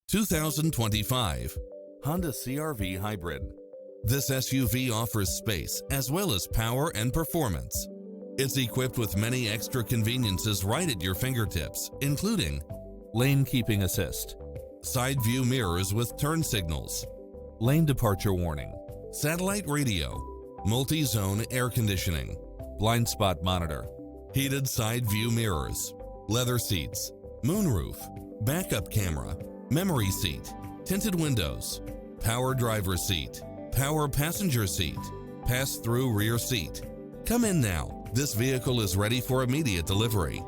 2025 Honda CR-V Hybrid. This SUV offers space as well as power and performance. It's equipped with many extra conveniences right at your fingertips, including lane keeping assist, side view mirrors with turn signals, lane departure warning, satellite radio, multi-zone air conditioning, blind spot monitor, heated side view mirrors, leather seats, moonroof, backup camera, memory seat, tinted windows, power driver seat, power passenger seat, pass-through rear seat. Come in now. This vehicle is ready for immediate delivery.